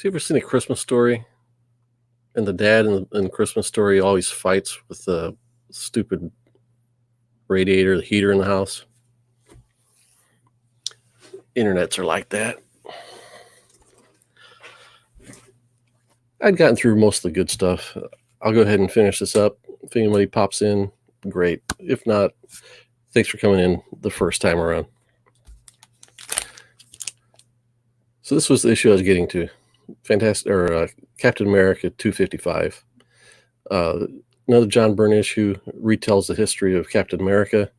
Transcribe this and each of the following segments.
You ever seen A Christmas Story? And the dad in Christmas Story always fights with the stupid radiator, the heater in the house. Internets are like that. I'd gotten through most of the good stuff. I'll go ahead and finish this up. If anybody pops in, great. If not, thanks for coming in the first time around. So this was the issue I was getting to. Fantastic, or Captain America 255. Another John Byrne issue retells the history of Captain America.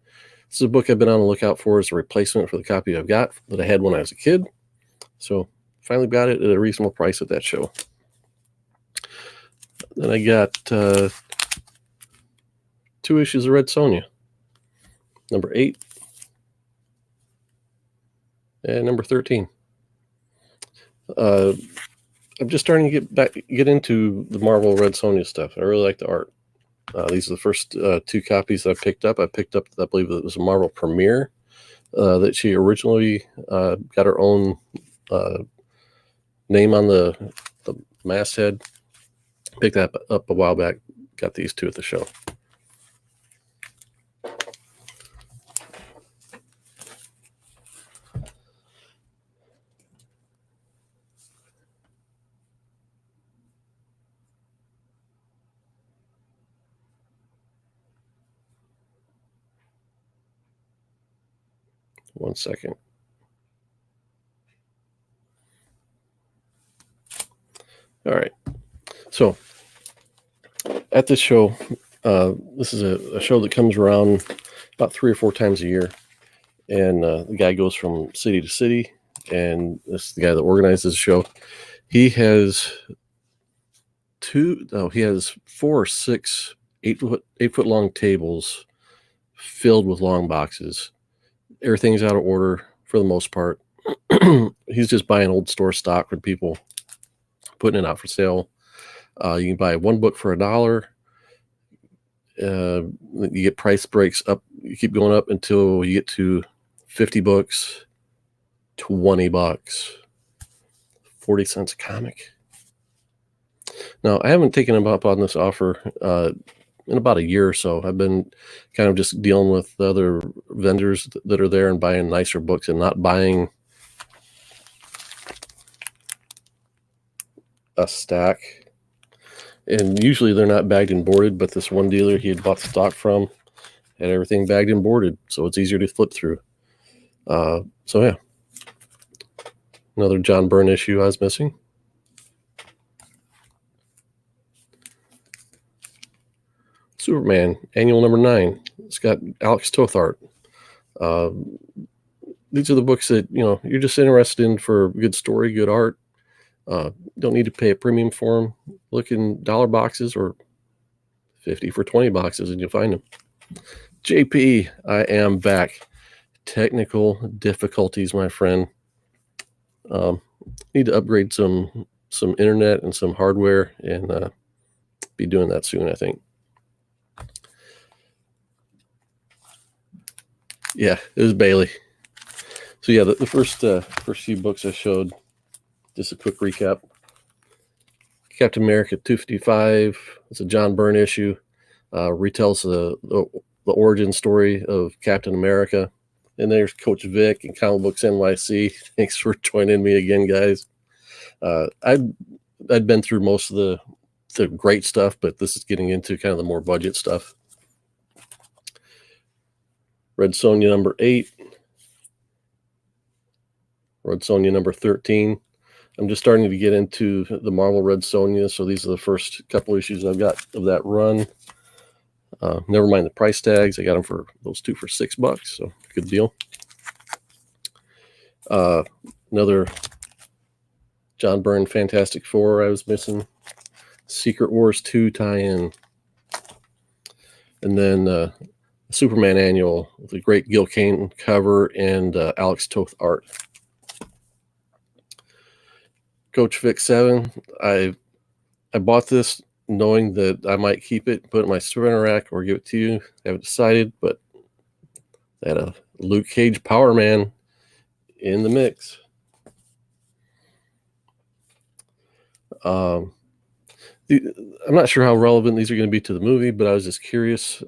This is a book I've been on the lookout for as a replacement for the copy I've got that I had when I was a kid. So finally got it at a reasonable price at that show. Then I got 2 issues of Red Sonja, number 8 and number 13. I'm just starting to get into the Marvel Red Sonja stuff. I really like the art. These are the first 2 copies that I picked up. I believe it was a Marvel Premiere that she originally got her own name on the masthead. Picked that up a while back. Got these 2 at the show. One second. All right. So at this show, this is a show that comes around about 3 or 4 times a year. And the guy goes from city to city. And this is the guy that organizes the show. He has 4 or 6 8 foot long tables filled with long boxes. Everything's out of order for the most part. He's just buying old store stock from people, putting it out for sale. You can buy 1 book for $1. You get price breaks up. You keep going up until you get to 50 books, $20, 40 cents a comic. Now, I haven't taken him up on this offer in about a year or so. I've been kind of just dealing with the other vendors that are there and buying nicer books and not buying a stack. And usually they're not bagged and boarded, but this one dealer he had bought the stock from had everything bagged and boarded, so it's easier to flip through. So yeah, another John Byrne issue I was missing. Superman, annual number 9. It's got Alex Toth art. These are the books that you're just interested in for good story, good art. Don't need to pay a premium for them. Look in dollar boxes or 50 for 20 boxes and you'll find them. JP, I am back. Technical difficulties, my friend. Need to upgrade some internet and some hardware and be doing that soon, I think. Yeah, it was Bailey. So yeah, the first few books I showed, just a quick recap. Captain America 255. It's a John Byrne issue. Retells the origin story of Captain America. And there's Coach Vic and Comic Books NYC. Thanks for joining me again, guys. I'd been through most of the great stuff, but this is getting into kind of the more budget stuff. Red Sonja number 8. Red Sonja number 13. I'm just starting to get into the Marvel Red Sonja, so these are the first couple issues I've got of that run. Never mind the price tags. I got them for those 2 for $6, so good deal. Another John Byrne Fantastic Four I was missing. Secret Wars 2 tie-in. And then Superman annual with a great Gil Kane cover and Alex Toth art. Coach Vic 7. I bought this knowing that I might keep it, put it in my spinner rack, or give it to you. I haven't decided, but I had a Luke Cage Power Man in the mix. I'm not sure how relevant these are going to be to the movie, but I was just curious.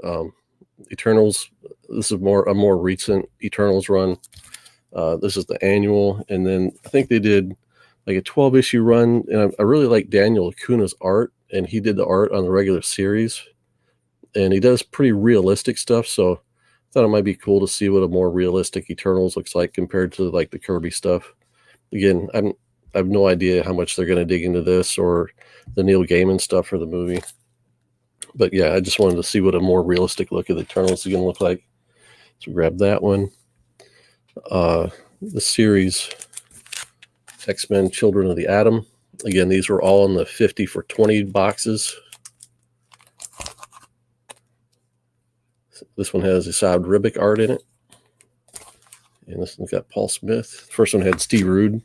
Eternals, this is a more recent Eternals run. This is the annual, and then I think they did like a 12-issue run, and I really like Daniel Acuna's art, and he did the art on the regular series, and he does pretty realistic stuff, so I thought it might be cool to see what a more realistic Eternals looks like compared to like the Kirby stuff. Again, I have no idea how much they're going to dig into this or the Neil Gaiman stuff for the movie. But yeah, I just wanted to see what a more realistic look at the Eternals is going to look like. So grab that one. The series X-Men Children of the Atom. Again, these were all in the 50 for 20 boxes. This one has Asad Ribic art in it. And this one's got Paul Smith. The first one had Steve Rude.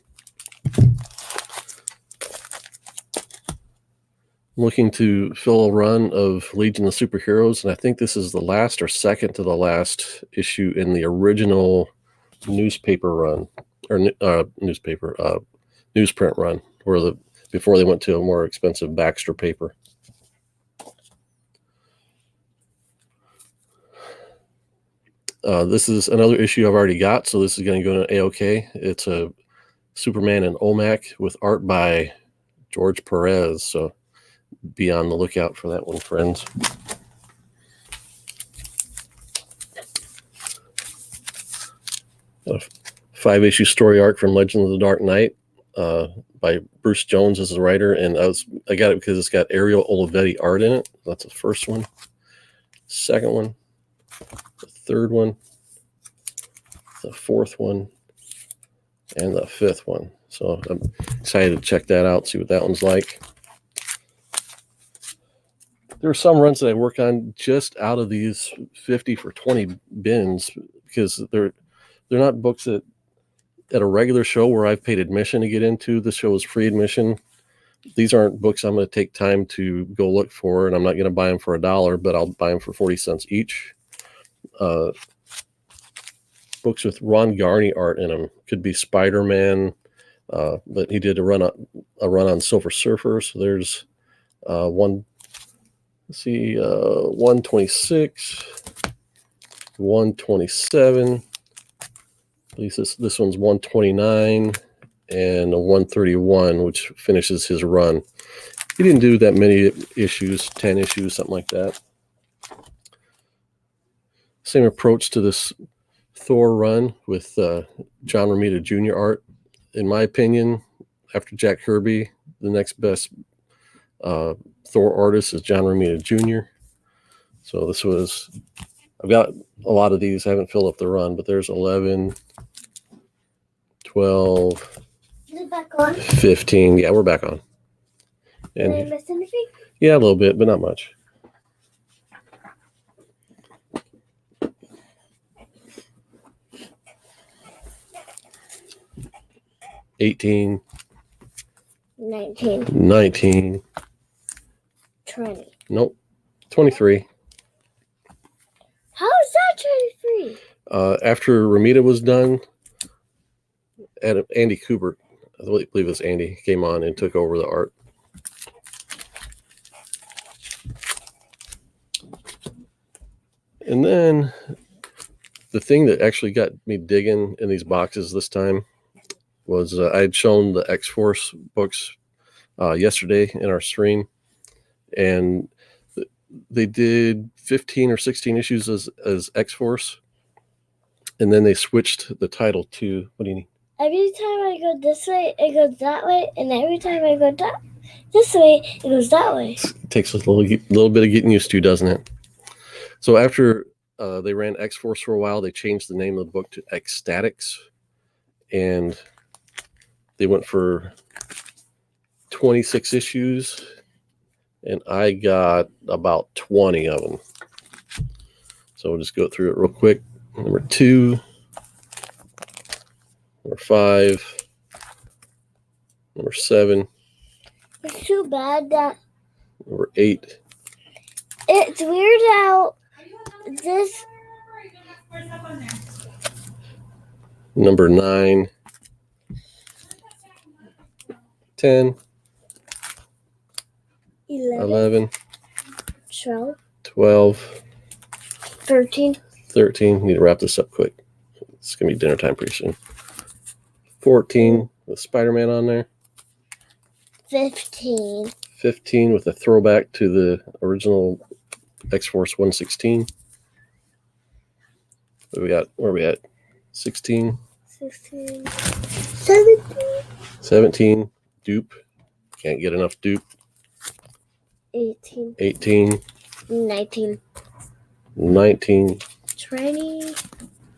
Looking to fill a run of Legion of Superheroes, and I think this is the last or second to the last issue in the original newspaper run, or newsprint run, where before they went to a more expensive Baxter paper. This is another issue I've already got, so this is going to go to A-OK. It's a Superman and OMAC with art by George Perez, so be on the lookout for that one, friends. A 5-issue story arc from Legend of the Dark Knight by Bruce Jones as the writer, and I got it because it's got Ariel Olivetti art in it. That's the first one. Second one, the third one, the fourth one, and the fifth one. So I'm excited to check that out, see what that one's like. There are some runs that I work on just out of these 50 for 20 bins because they're not books that at a regular show where I've paid admission to get into. This show is free admission. These aren't books I'm going to take time to go look for, and I'm not going to buy them for $1, but I'll buy them for 40 cents each. Books with Ron Garney art in them. Could be Spider-Man, but he did a run on Silver Surfer. So there's one. Let's see, 126, 127. At least this one's 129 and a 131, which finishes his run. He didn't do that many issues, 10 issues, something like that. Same approach to this Thor run with John Romita Jr. art. In my opinion, after Jack Kirby, the next best Thor artist is John Romita Jr. So this was, I've got a lot of these. I haven't filled up the run, but there's 11, 12, 15. Yeah, we're back on. And, did I miss anything? Yeah, a little bit, but not much. $18, 19, 20. Nope, 23. How is that 23? After Romita was done, Andy Kubert, I believe it was Andy, came on and took over the art. And then the thing that actually got me digging in these boxes this time was I had shown the X-Force books yesterday in our stream, and they did 15 or 16 issues as X-Force, and then they switched the title to, what do you need? Every time I go this way, it goes that way, and every time I go this way, it goes that way. It takes a little bit of getting used to, doesn't it? So after they ran X-Force for a while, they changed the name of the book to Ecstatics, and they went for 26 issues, and I got about 20 of them. So we'll just go through it real quick. Number 2, number 5, number 7. It's too bad that Number 8. it's weird how this. Number 9, 10, 11, 11, 12, 12, 13, 13. Need to wrap this up quick. It's going to be dinner time pretty soon. 14 with Spider-Man on there. 15. 15 with a throwback to the original X-Force 116. Where are we at? 16. 16. 17. 17. Dupe. Can't get enough dupe. 18. 18. 19. 19. 20.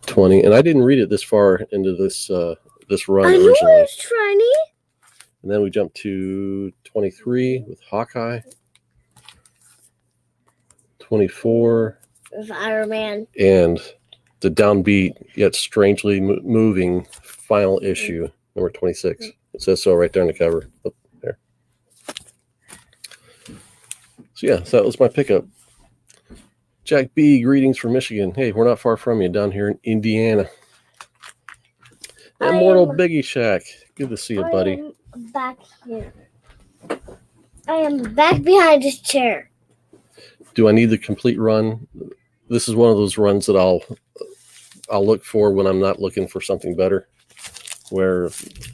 20. And I didn't read it this far into this run I knew originally. it was 20. And then we jumped to 23 with Hawkeye. 24. With Iron Man. And the downbeat yet strangely moving final issue, number 26. It says so right there on the cover. Up there. So yeah, so that was my pickup. Jack B, greetings from Michigan. Hey, we're not far from you down here in Indiana. Immortal Biggie Shack. Good to see you, buddy. I am back here. I am back behind this chair. Do I need the complete run? This is one of those runs that I'll look for when I'm not looking for something better. Where,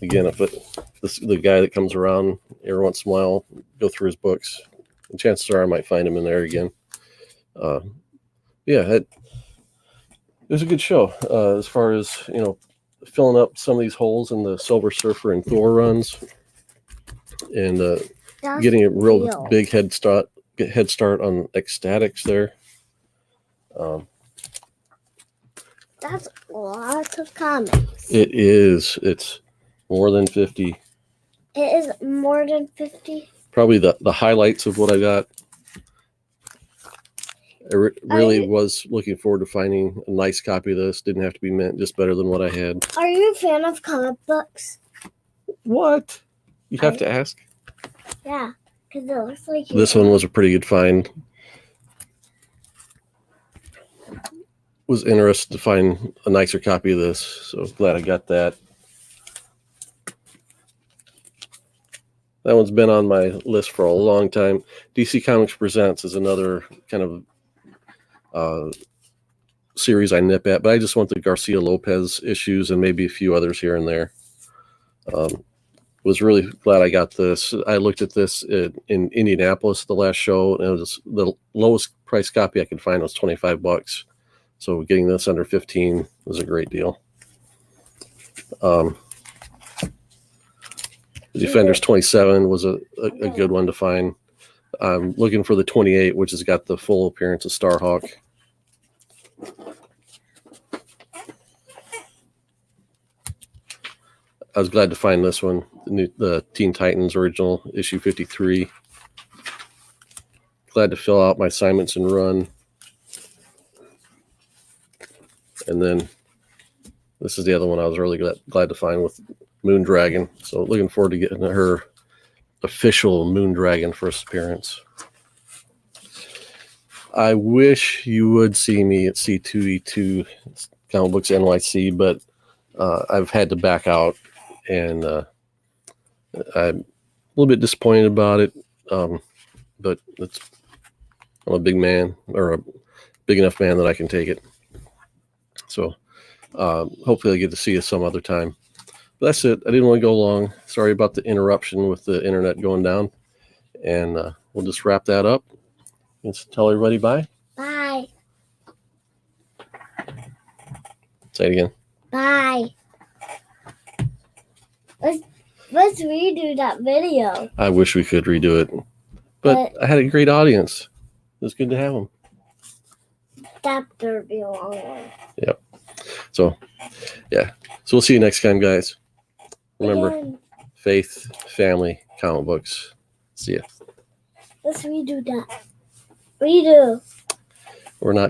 again, if the guy that comes around every once in a while, go through his books, and chances are I might find him in there again. Yeah, it was a good show as far as, filling up some of these holes in the Silver Surfer and Thor runs, and getting a real big head start on Ecstatics there. That's lots of comics. It is. It's more than 50. It is more than 50. Probably the highlights of what I got. I really was looking forward to finding a nice copy of this. Didn't have to be mint, just better than what I had. Are you a fan of comic books? What? You have to ask? Yeah, because it looks like this one was a pretty good find. Was interested to find a nicer copy of this, so glad I got that. That one's been on my list for a long time. DC Comics Presents is another kind of series I nip at, but I just want the Garcia Lopez issues and maybe a few others here and there. Was really glad I got this. I looked at this in Indianapolis the last show, and it was the lowest price copy I could find was $25. So getting this under 15 was a great deal. The Defenders 27 was a good one to find. I'm looking for the 28, which has got the full appearance of Starhawk. I was glad to find this one, the Teen Titans original issue 53. Glad to fill out my Simonson run. And then this is the other one I was really glad to find with Moondragon. So looking forward to getting her official Moondragon first appearance. I wish you would see me at C2E2 Comic Books NYC, but I've had to back out, and I'm a little bit disappointed about it. But I'm a big man, or a big enough man that I can take it. So hopefully I get to see you some other time. But that's it. I didn't want to go long. Sorry about the interruption with the internet going down. And we'll just wrap that up. Let's tell everybody bye. Bye. Say it again. Bye. Let's redo that video. I wish we could redo it. But I had a great audience. It was good to have them. That better be a long one. Yep. So, yeah. So we'll see you next time, guys. Remember, faith, family, comic books. See ya. Let's redo that. Redo. We're not going to.